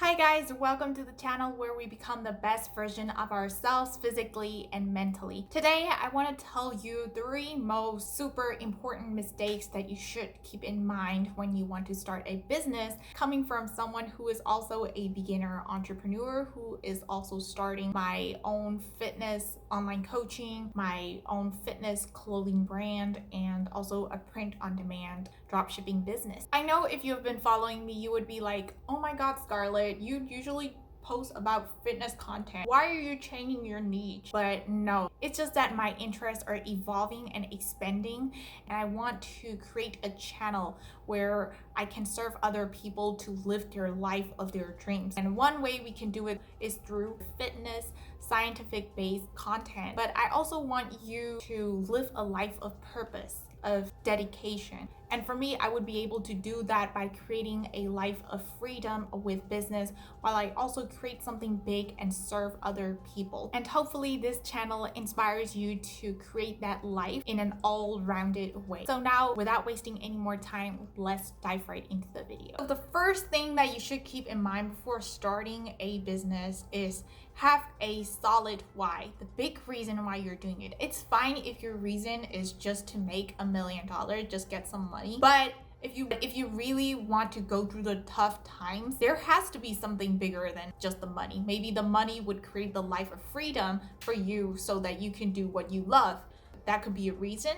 Hi guys, welcome to the channel where we become the best version of ourselves physically and mentally. Today, I want to tell you 3 most super important mistakes that you should keep in mind when you want to start a business, coming from someone who is also a beginner entrepreneur who is also starting my own fitness online coaching, my own fitness clothing brand, and also a print on demand dropshipping business. I know if you have been following me, you would be like, oh my god, Scarlett, you usually post about fitness content. Why are you changing your niche? But no, it's just that my interests are evolving and expanding, and I want to create a channel where I can serve other people to live their life of their dreams. And one way we can do it is through fitness, scientific based content. But I also want you to live a life of purpose, of dedication. And for me, I would be able to do that by creating a life of freedom with business while I also create something big and serve other people. And hopefully this channel inspires you to create that life in an all-rounded way. So now, without wasting any more time, let's dive right into the video. So the first thing that you should keep in mind before starting a business is have a solid why, the big reason why you're doing it. It's fine if your reason is just to make $1 million, just get some money. But if you really want to go through the tough times, there has to be something bigger than just the money. Maybe the money would create the life of freedom for you so that you can do what you love. That could be a reason.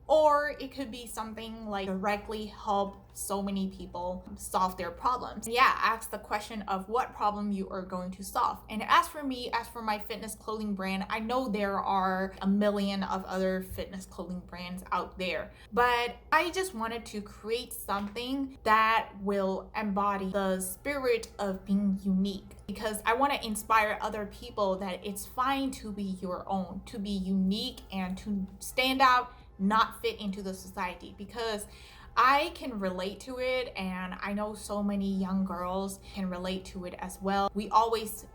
Or it could be something like directly help so many people solve their problems. Yeah, ask the question of what problem you are going to solve. And as for me, as for my fitness clothing brand, I know there are a million of other fitness clothing brands out there, but I just wanted to create something that will embody the spirit of being unique, because I want to inspire other people that it's fine to be your own, to be unique, and to stand out, not fit into the society, because I can relate to it, and I know so many young girls can relate to it as well. We always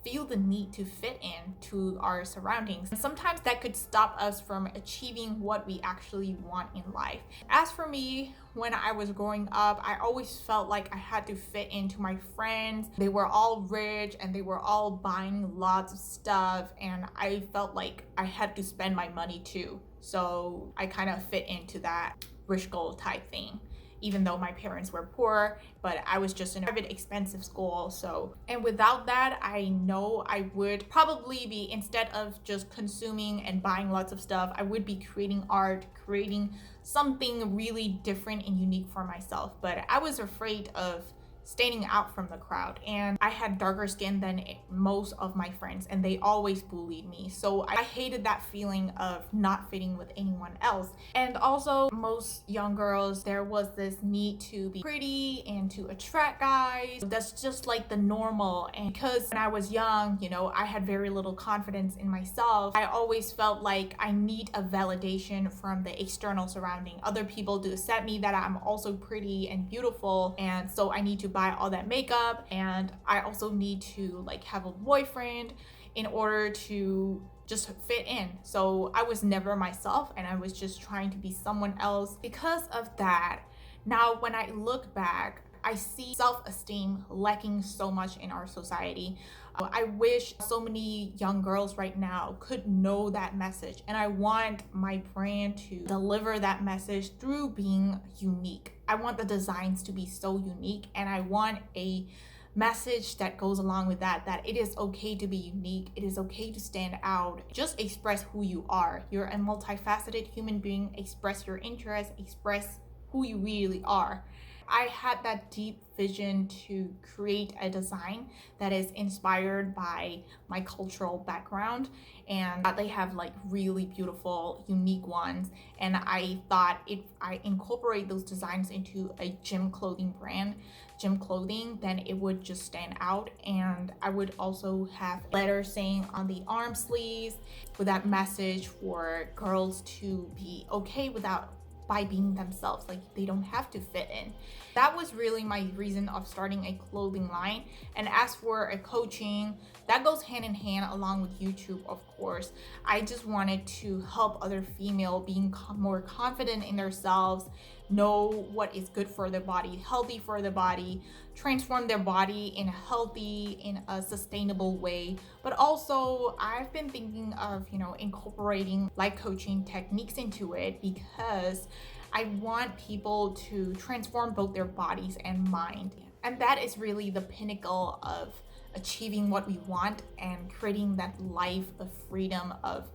feel the need to fit in to our surroundings, and sometimes that could stop us from achieving what we actually want in life. As for me, when I was growing up, I always felt like I had to fit into my friends. They were all rich and they were all buying lots of stuff, and I felt like I had to spend my money too. So I kind of fit into that rich girl type thing, even though my parents were poor, but I was just in a private expensive school. So, and without that, I know I would probably be, instead of just consuming and buying lots of stuff, I would be creating art, creating something really different and unique for myself. But I was afraid of standing out from the crowd, and I had darker skin than most of my friends, and they always bullied me. So I hated that feeling of not fitting with anyone else. And also, most young girls, there was this need to be pretty and to attract guys. That's just like the normal. And because when I was young, I had very little confidence in myself. I always felt like I need a validation from the external surrounding, other people to accept me that I'm also pretty and beautiful, and so I need to buy all that makeup, and I also need to have a boyfriend in order to just fit in. So I was never myself, and I was just trying to be someone else. Because of that, now when I look back, I see self-esteem lacking so much in our society. I wish so many young girls right now could know that message, and I want my brand to deliver that message through being unique. I want the designs to be so unique, and I want a message that goes along with that it is okay to be unique, it is okay to stand out. Just express who you are. You're a multifaceted human being. Express your interests, express who you really are. I had that deep vision to create a design that is inspired by my cultural background, and they have really beautiful, unique ones. And I thought if I incorporate those designs into a gym clothing brand, gym clothing, then it would just stand out. And I would also have letters saying on the arm sleeves with that message for girls to be okay by being themselves, they don't have to fit in. That was really my reason of starting a clothing line. And as for a coaching, that goes hand in hand along with YouTube, of course. I just wanted to help other female being more confident in themselves, know what is good for their body, healthy for their body, transform their body in a healthy, in a sustainable way. But also I've been thinking of, incorporating life coaching techniques into it because I want people to transform both their bodies and mind. And that is really the pinnacle of achieving what we want and creating that life of freedom, of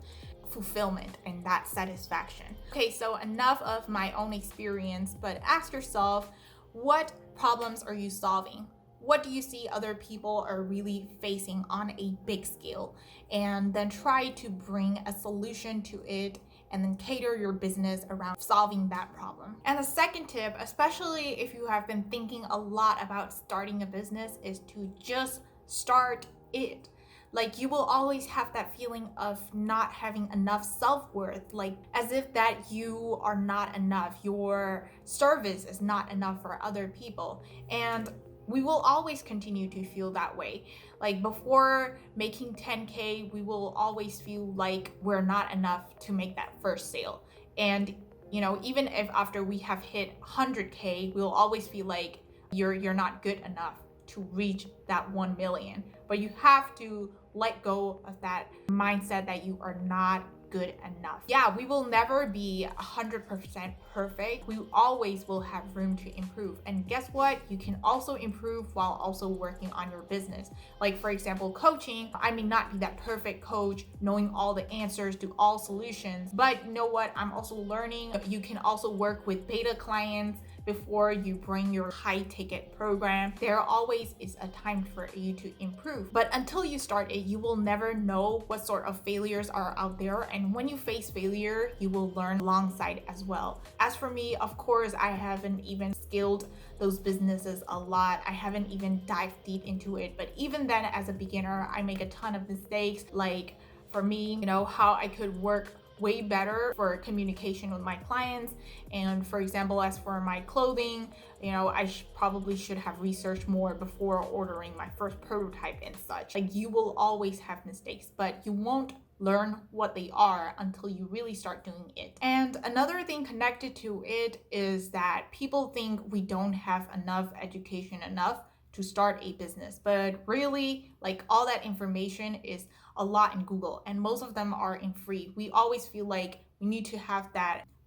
fulfillment, and that satisfaction. Okay, so enough of my own experience, but ask yourself, what problems are you solving? What do you see other people are really facing on a big scale? And then try to bring a solution to it and then cater your business around solving that problem. And the second tip, especially if you have been thinking a lot about starting a business, is to just start it. Like, you will always have that feeling of not having enough self-worth, like as if that you are not enough, your service is not enough for other people. And we will always continue to feel that way. Like, before making 10K, we will always feel like we're not enough to make that first sale. And even if after we have hit 100K, we'll always feel like you're not good enough to reach that 1 million. But you have to let go of that mindset that you are not good enough. Yeah, we will never be 100% perfect. We always will have room to improve. And guess what? You can also improve while also working on your business. Like, for example, coaching. I may not be that perfect coach, knowing all the answers to all solutions, but you know what? I'm also learning. You can also work with beta clients before you bring your high ticket program. There always is a time for you to improve. But until you start it, you will never know what sort of failures are out there. And when you face failure, you will learn alongside as well. As for me, of course, I haven't even scaled those businesses a lot. I haven't even dived deep into it. But even then, as a beginner, I make a ton of mistakes. Like, for me, how I could work way better for communication with my clients. And for example, as for my clothing, I probably should have researched more before ordering my first prototype and such. Like, you will always have mistakes, but you won't learn what they are until you really start doing it. And another thing connected to it is that people think we don't have enough education enough to start a business, but really, like, all that information is a lot in Google, and most of them are in free. We always feel like we need to have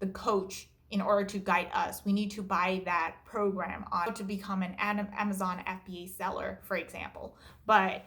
the coach in order to guide us. We need to buy that program on to become an Amazon FBA seller, for example. But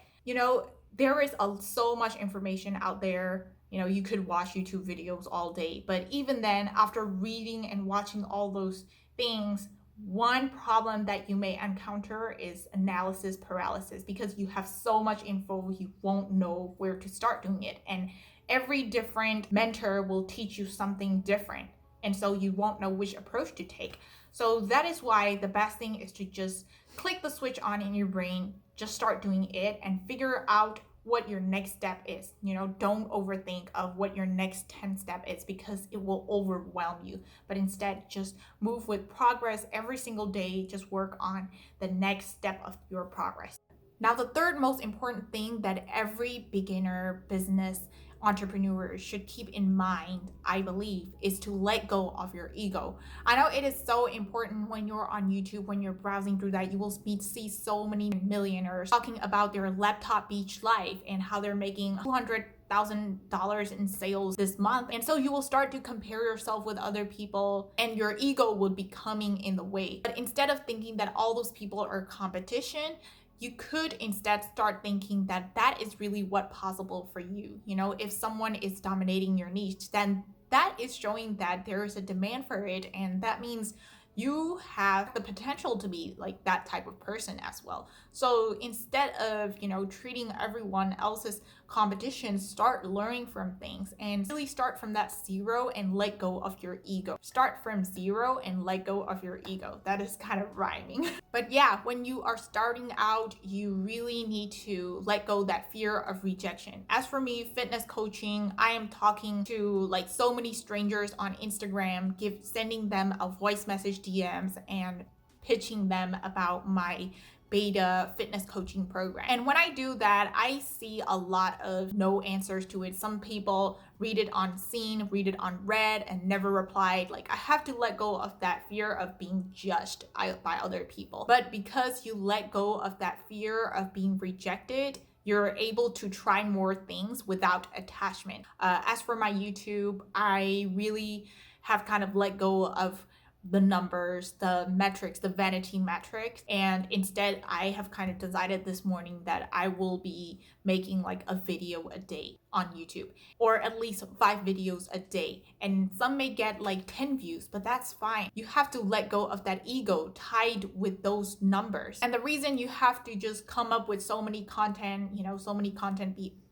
there is so much information out there. You could watch YouTube videos all day, but even then, after reading and watching all those things, one problem that you may encounter is analysis paralysis, because you have so much info, you won't know where to start doing it. And every different mentor will teach you something different. And so you won't know which approach to take. So that is why the best thing is to just click the switch on in your brain, just start doing it and figure out what your next step is. Don't overthink of what your next 10 step is, because it will overwhelm you. But instead, just move with progress every single day. Just work on the next step of your progress. Now, the third most important thing that every beginner business entrepreneurs should keep in mind, I believe, is to let go of your ego. I know it is so important when you're on YouTube, when you're browsing through that, you will see so many millionaires talking about their laptop beach life and how they're making $200,000 in sales this month. And so you will start to compare yourself with other people, and your ego will be coming in the way. But instead of thinking that all those people are competition, you could instead start thinking that that is really what's possible for you. If someone is dominating your niche, then that is showing that there is a demand for it, and that means you have the potential to be like that type of person as well. So instead of, treating everyone else's competition, start learning from things and really start from that zero and let go of your ego. Start from zero and let go of your ego. That is kind of rhyming. But yeah, when you are starting out, you really need to let go that fear of rejection. As for me, fitness coaching, I am talking to like so many strangers on Instagram, sending them a voice message DMs and pitching them about my beta fitness coaching program. And when I do that, I see a lot of no answers to it. Some people read it on seen, read it on read, and never replied. Like, I have to let go of that fear of being judged by other people. But because you let go of that fear of being rejected, you're able to try more things without attachment. As for my YouTube, I really have kind of let go of the numbers, the metrics, the vanity metrics. And instead, I have kind of decided this morning that I will be making like a video a day on YouTube, or at least 5 videos a day. And some may get like 10 views, but that's fine. You have to let go of that ego tied with those numbers. And the reason you have to just come up with so many content,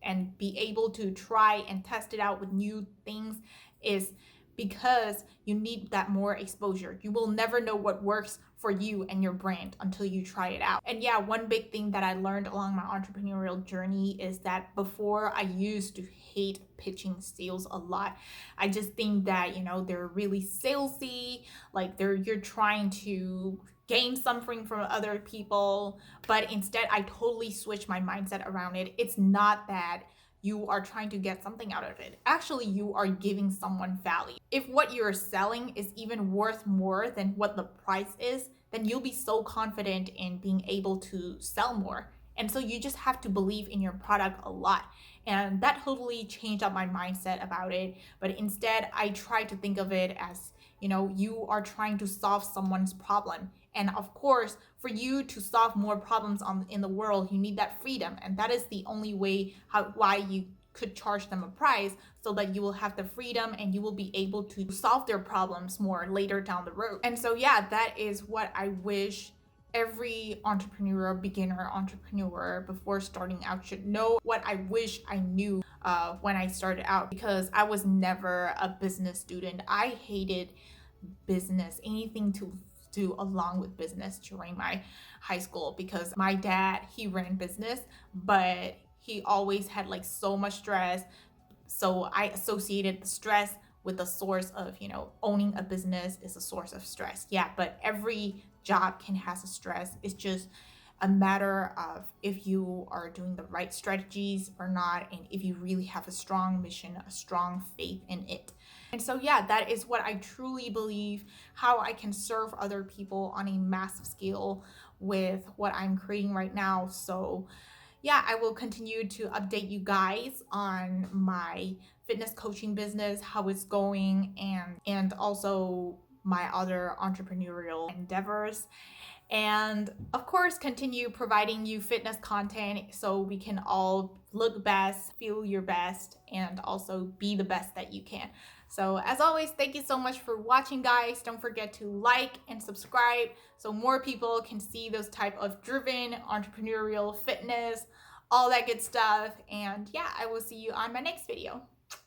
and be able to try and test it out with new things is because you need that more exposure. You will never know what works for you and your brand until you try it out. And yeah, one big thing that I learned along my entrepreneurial journey is that before, I used to hate pitching sales a lot. I just think that, they're really salesy, like you're trying to gain something from other people. But instead, I totally switched my mindset around it. It's not that you are trying to get something out of it. Actually, you are giving someone value. If what you're selling is even worth more than what the price is, then you'll be so confident in being able to sell more. And so you just have to believe in your product a lot. And that totally changed up my mindset about it. But instead, I try to think of it as, you are trying to solve someone's problem. And of course, for you to solve more problems in the world, you need that freedom. And that is the only way why you could charge them a price, so that you will have the freedom and you will be able to solve their problems more later down the road. And so, yeah, that is what I wish every beginner entrepreneur before starting out should know. What I wish I knew when I started out, because I was never a business student. I hated business, anything to do along with business during my high school, because my dad, he ran business, but he always had like so much stress. So I associated the stress with the source of, owning a business is a source of stress. Yeah, but every job can has a stress. It's just a matter of if you are doing the right strategies or not, and if you really have a strong mission, a strong faith in it. And so, yeah, that is what I truly believe, how I can serve other people on a massive scale with what I'm creating right now. So yeah, I will continue to update you guys on my fitness coaching business, how it's going, and also my other entrepreneurial endeavors. And of course, continue providing you fitness content so we can all look best, feel your best, and also be the best that you can. So as always, thank you so much for watching, guys. Don't forget to like and subscribe so more people can see those type of driven entrepreneurial fitness, all that good stuff. And yeah, I will see you on my next video.